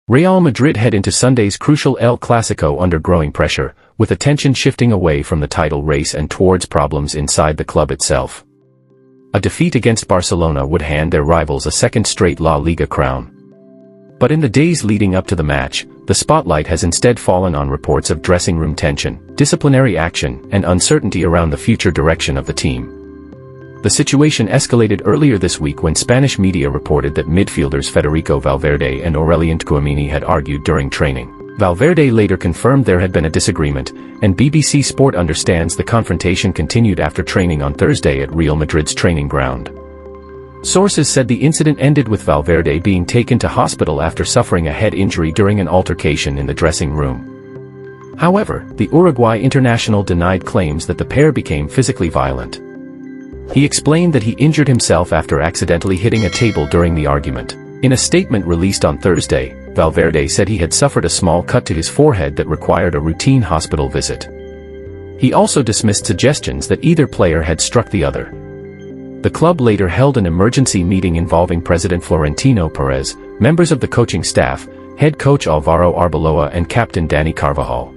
Real Madrid head into Sunday's crucial El Clasico under growing pressure, with attention shifting away from the title race and towards problems inside the club itself. A defeat against Barcelona would hand their rivals a second straight La Liga crown. But in the days leading up to the match, the spotlight has instead fallen on reports of dressing room tension, disciplinary action, and uncertainty around the future direction of the team. The situation escalated earlier this week when Spanish media reported that midfielders Federico Valverde and Aurelien Tchouaméni had argued during training. Valverde later confirmed there had been a disagreement, and BBC Sport understands the confrontation continued after training on Thursday at Real Madrid's training ground. Sources said the incident ended with Valverde being taken to hospital after suffering a head injury during an altercation in the dressing room. However, the Uruguay international denied claims that the pair became physically violent. He explained that he injured himself after accidentally hitting a table during the argument. In a statement released on Thursday, Valverde said he had suffered a small cut to his forehead that required a routine hospital visit. He also dismissed suggestions that either player had struck the other. The club later held an emergency meeting involving President Florentino Perez, members of the coaching staff, head coach Álvaro Arbeloa and captain Dani Carvajal.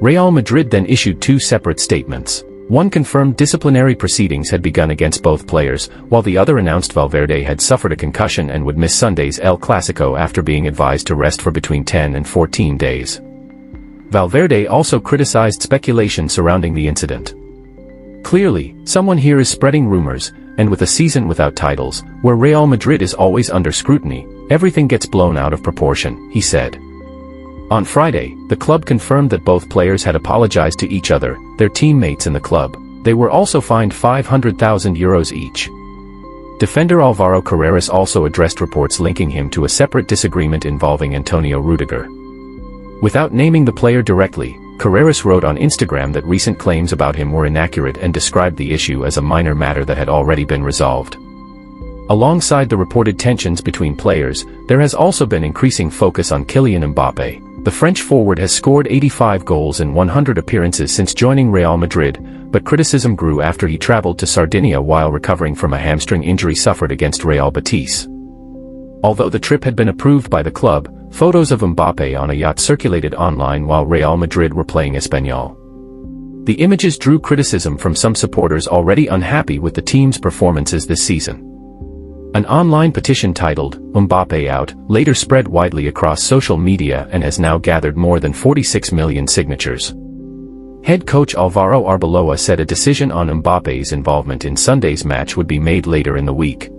Real Madrid then issued two separate statements. One confirmed disciplinary proceedings had begun against both players, while the other announced Valverde had suffered a concussion and would miss Sunday's El Clasico after being advised to rest for between 10 and 14 days. Valverde also criticized speculation surrounding the incident. Clearly, someone here is spreading rumors, and with a season without titles, where Real Madrid is always under scrutiny, everything gets blown out of proportion, he said. On Friday, the club confirmed that both players had apologized to each other, their teammates and the club. They were also fined €500,000 each. Defender Alvaro Carreras also addressed reports linking him to a separate disagreement involving Antonio Rudiger. Without naming the player directly, Carreras wrote on Instagram that recent claims about him were inaccurate and described the issue as a minor matter that had already been resolved. Alongside the reported tensions between players, there has also been increasing focus on Kylian Mbappé. The French forward has scored 85 goals in 100 appearances since joining Real Madrid, but criticism grew after he traveled to Sardinia while recovering from a hamstring injury suffered against Real Betis. Although the trip had been approved by the club, photos of Mbappé on a yacht circulated online while Real Madrid were playing Espanyol. The images drew criticism from some supporters already unhappy with the team's performances this season. An online petition titled, "Mbappé Out," later spread widely across social media and has now gathered more than 46 million signatures. Head coach Álvaro Arbeloa said a decision on Mbappé's involvement in Sunday's match would be made later in the week.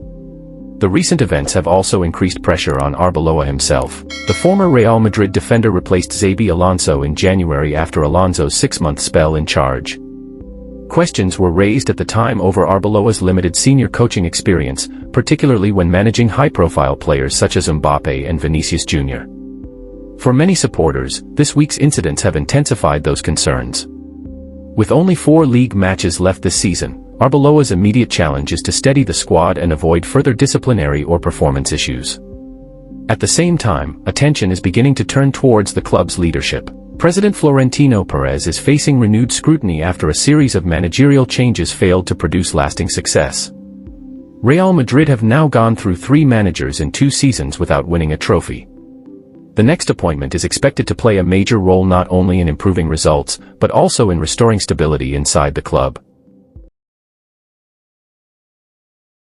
The recent events have also increased pressure on Arbeloa himself. The former Real Madrid defender replaced Xabi Alonso in January after Alonso's 6-month spell in charge. Questions were raised at the time over Arbeloa's limited senior coaching experience, particularly when managing high-profile players such as Mbappé and Vinicius Jr. For many supporters, this week's incidents have intensified those concerns. With only 4 league matches left this season, Arbeloa's immediate challenge is to steady the squad and avoid further disciplinary or performance issues. At the same time, attention is beginning to turn towards the club's leadership. President Florentino Perez is facing renewed scrutiny after a series of managerial changes failed to produce lasting success. Real Madrid have now gone through 3 managers in 2 seasons without winning a trophy. The next appointment is expected to play a major role not only in improving results, but also in restoring stability inside the club.